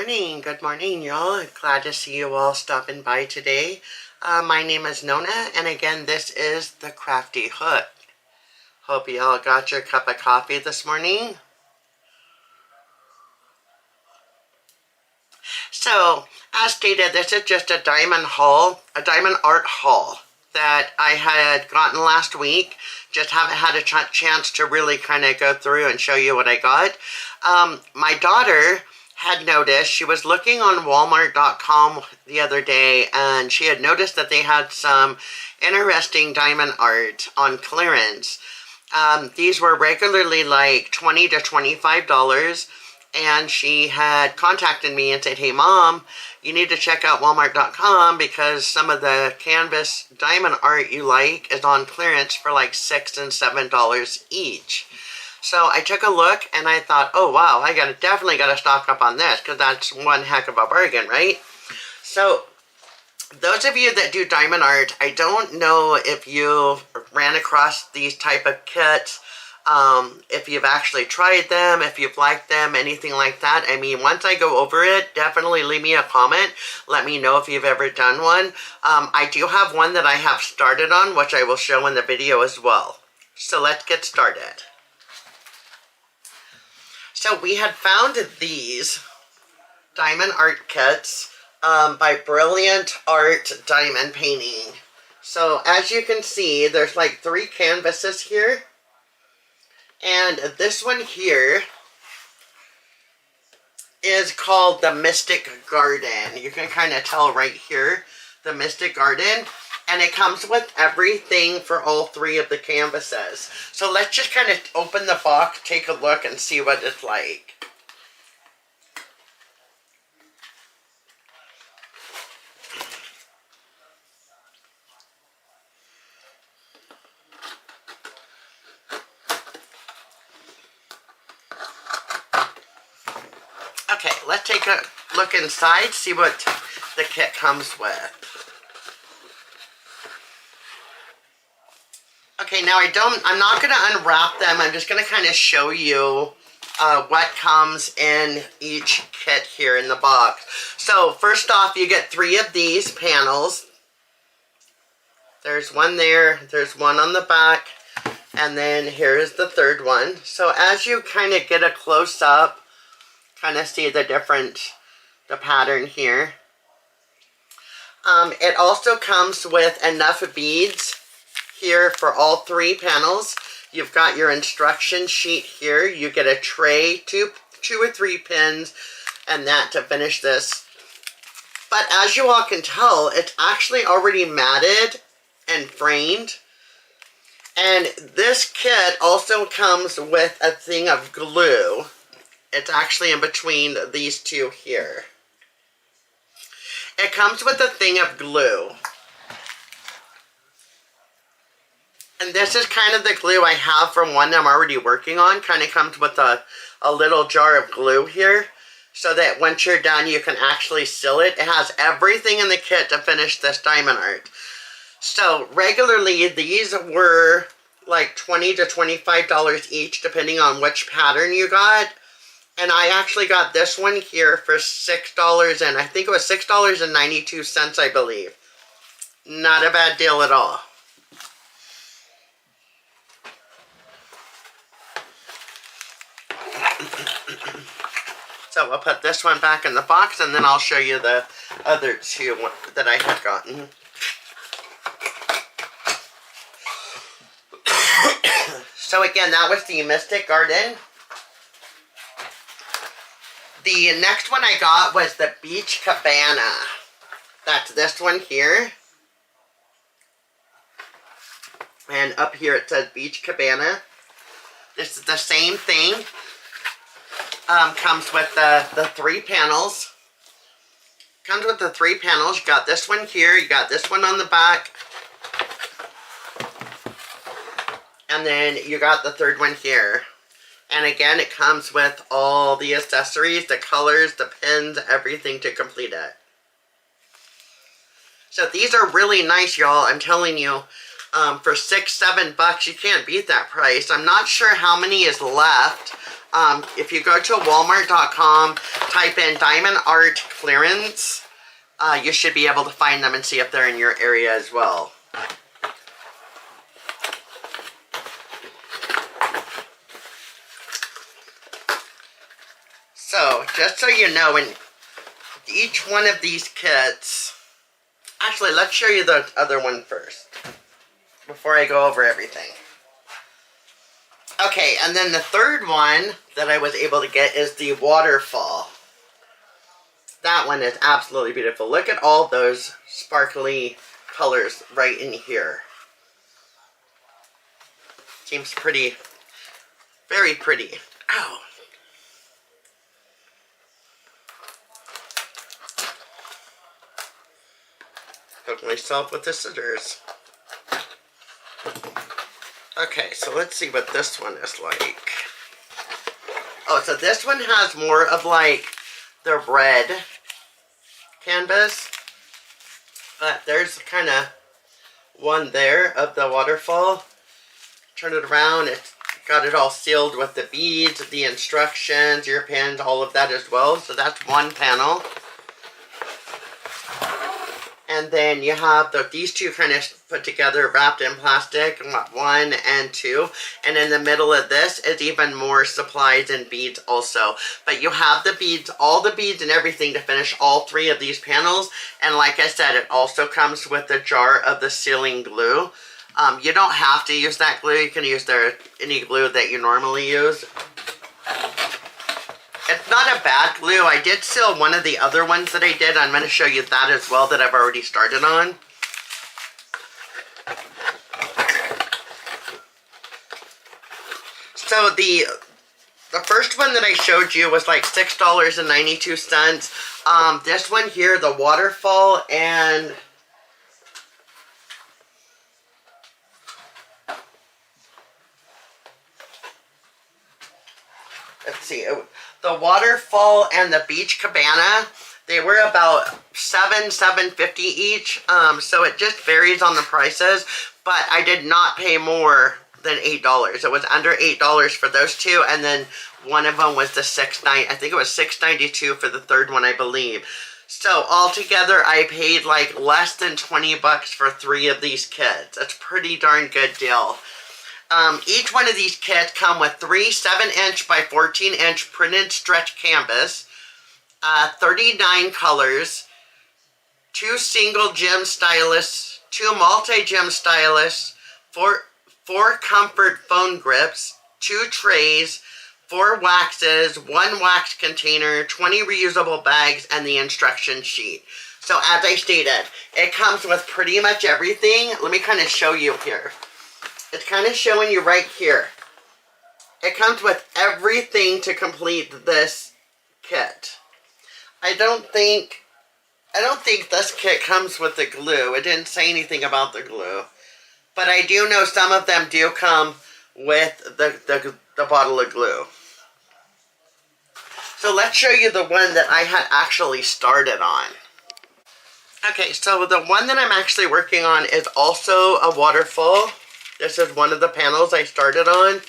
Good morning, y'all. Glad to see you all stopping by today. My name is Nona, and again, this is the Crafty Hook. Hope you all got your cup of coffee this morning. So, as stated, this is just a diamond art haul that I had gotten last week. Just haven't had a chance to really kind of go through and show you what I got. My daughter had noticed, she was looking on Walmart.com the other day, and she had noticed that they had some interesting diamond art on clearance. These were regularly like $20 to $25, and she had contacted me and said, "Hey Mom, you need to check out Walmart.com because some of the canvas diamond art you like is on clearance for like $6 and $7 each." So I took a look and I thought, oh wow, I definitely gotta stock up on this because that's one heck of a bargain, right? So those of you that do diamond art, I don't know if you ran across these type of kits, if you've actually tried them, if you've liked them, anything like that. I mean, once I go over it, definitely leave me a comment. Let me know if you've ever done one. I do have one that I have started on, which I will show in the video as well. So let's get started. So we had found these diamond art kits by Brilliant Art Diamond Painting. So as you can see, there's like 3 canvases here. And this one here is called the Mystic Garden. You can kind of tell right here, the Mystic Garden. And it comes with everything for all 3 of the canvases. So let's just kind of open the box, take a look, and see what it's like. Okay, let's take a look inside, see what the kit comes with. Okay, now I'm not going to unwrap them. I'm just going to kind of show you what comes in each kit here in the box. So first off, you get 3 of these panels. There's one there, there's one on the back, and then here's the 3rd one. So as you kind of get a close-up, kind of see the pattern here. It also comes with enough beads here for all 3 panels. You've got your instruction sheet here. You get a tray, two or 3 pins, and that to finish this. But as you all can tell, it's actually already matted and framed. And this kit also comes with a thing of glue. It's actually in between these 2 here. It comes with a thing of glue. And this is kind of the glue I have from one I'm already working on. Kind of comes with a little jar of glue here, so that once you're done, you can actually seal it. It has everything in the kit to finish this diamond art. So regularly, these were like $20 to $25 each, depending on which pattern you got. And I actually got this one here for $6, and I think it was $6.92, I believe. Not a bad deal at all. So we'll put this one back in the box, and then I'll show you the other 2 that I had gotten. So again, that was the Mystic Garden. The next one I got was the Beach Cabana. That's this one here. And up here it says Beach Cabana. This is the same thing. Comes with the 3 panels. Comes with the 3 panels. You got this one here. You got this one on the back. And then you got the 3rd one here. And again, it comes with all the accessories, the colors, the pins, everything to complete it. So these are really nice, y'all. I'm telling you, for $6, $7, you can't beat that price. I'm not sure how many is left. If you go to walmart.com, type in Diamond Art Clearance, you should be able to find them and see if they're in your area as well. So, just so you know, in each one of these kits, actually, let's show you the other one first, before I go over everything. Okay, and then the third one that I was able to get is the waterfall. That one is absolutely beautiful. Look at all those sparkly colors right in here. Seems pretty, very pretty. Ow. Poke myself with the scissors. Okay, so let's see what this one is like. Oh, so this one has more of like the red canvas. But there's kind of one there of the waterfall. Turn it around, it's got it all sealed with the beads, the instructions, your pins, all of that as well. So that's one panel. And then you have these two kind of put together, wrapped in plastic, 1 and 2. And in the middle of this is even more supplies and beads also. But you have the beads, all the beads and everything to finish all 3 of these panels. And like I said, it also comes with a jar of the sealing glue. You don't have to use that glue. You can use any glue that you normally use. It's not a bad glue. I did seal one of the other ones that I did. I'm going to show you that as well that I've already started on. So the first one that I showed you was like $6.92. This one here, the waterfall, and let's see, the waterfall and the beach cabana, they were about $7.50 each. So it just varies on the prices, but I did not pay more than $8. It was under $8 for those two, and then one of them was the I think it was $6.92 for the third one, I believe. So altogether, I paid like less than 20 bucks for 3 of these kits. That's a pretty darn good deal. Each one of these kits come with 3 7-inch by 14-inch printed stretch canvas, 39 colors, 2 single gem styluses, 2 multi-gem styluses, 4 comfort phone grips, 2 trays, 4 waxes, 1 wax container, 20 reusable bags, and the instruction sheet. So as I stated, it comes with pretty much everything. Let me kind of show you here. It's kind of showing you right here. It comes with everything to complete this kit. I don't think this kit comes with the glue. It didn't say anything about the glue. But I do know some of them do come with the bottle of glue. So let's show you the one that I had actually started on. Okay, so the one that I'm actually working on is also a waterfall. This is one of the panels I started on.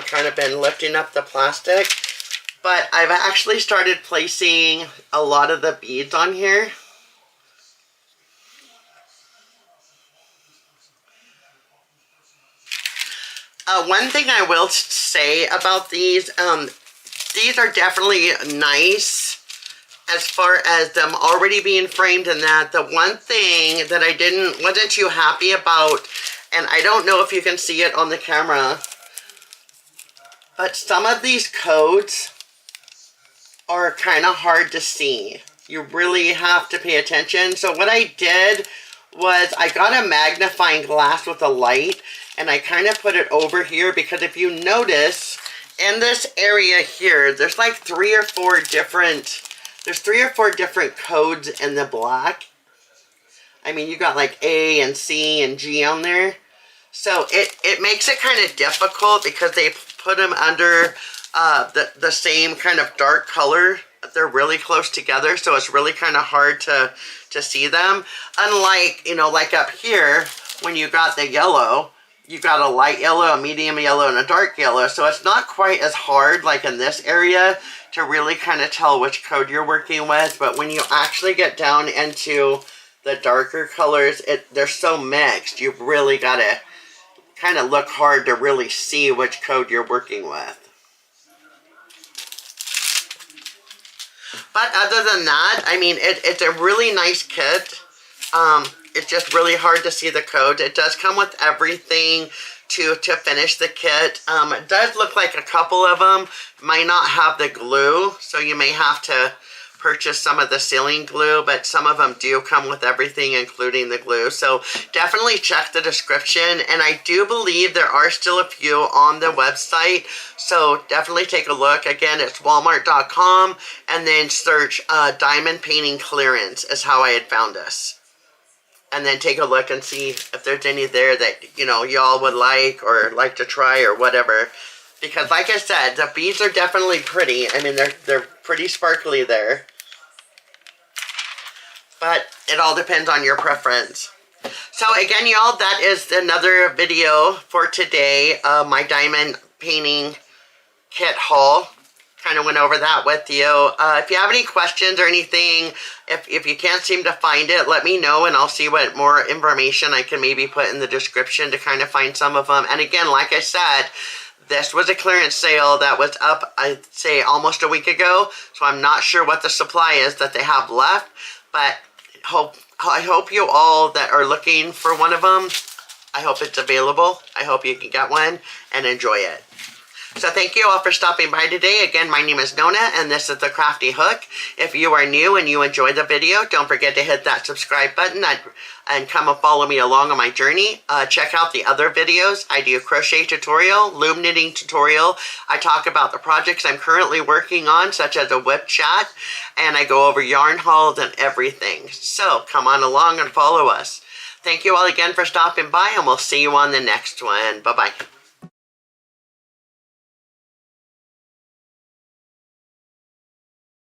Kind of been lifting up the plastic. But I've actually started placing a lot of the beads on here. One thing I will say about these are definitely nice as far as them already being framed and that. The one thing that I wasn't too happy about, and I don't know if you can see it on the camera, but some of these codes are kind of hard to see. You really have to pay attention. So what I did was I got a magnifying glass with a light, and I kind of put it over here because if you notice, in this area here, there's like 3 or 4 different codes in the black. I mean, you got like A and C and G on there. So it makes it kind of difficult because they put them under the same kind of dark color. They're really close together, so it's really kind of hard to see them. Unlike, you know, like up here, when you got the yellow, you got a light yellow, a medium yellow, and a dark yellow. So it's not quite as hard like in this area to really kind of tell which code you're working with. But when you actually get down into the darker colors, they're so mixed. You've really got to kind of look hard to really see which code you're working with. But other than that, I mean, it's a really nice kit. It's just really hard to see the code. It does come with everything to finish the kit. It does look like a couple of them might not have the glue, so you may have to purchase some of the sealing glue, but some of them do come with everything, including the glue. So definitely check the description, and I do believe there are still a few on the website, so definitely take a look. Again, it's walmart.com, and then search diamond painting clearance is how I had found us. And then take a look and see if there's any there that, you know, y'all would like or like to try or whatever. Because like I said, the beads are definitely pretty. I mean, they're pretty sparkly there. But it all depends on your preference. So again, y'all, that is another video for today. My diamond painting kit haul. Kind of went over that with you. If you have any questions or anything, if you can't seem to find it, let me know and I'll see what more information I can maybe put in the description to kind of find some of them. And again, like I said, this was a clearance sale that was up, I'd say, almost a week ago. So I'm not sure what the supply is that they have left. But I hope you all that are looking for one of them, I hope it's available. I hope you can get one and enjoy it. So thank you all for stopping by today. Again, my name is Nona, and this is the Crafty Hook. If you are new and you enjoyed the video, don't forget to hit that subscribe button and come and follow me along on my journey. Check out the other videos. I do a crochet tutorial, loom knitting tutorial. I talk about the projects I'm currently working on, such as a whip chat, and I go over yarn hauls and everything. So come on along and follow us. Thank you all again for stopping by, and we'll see you on the next one. Bye-bye.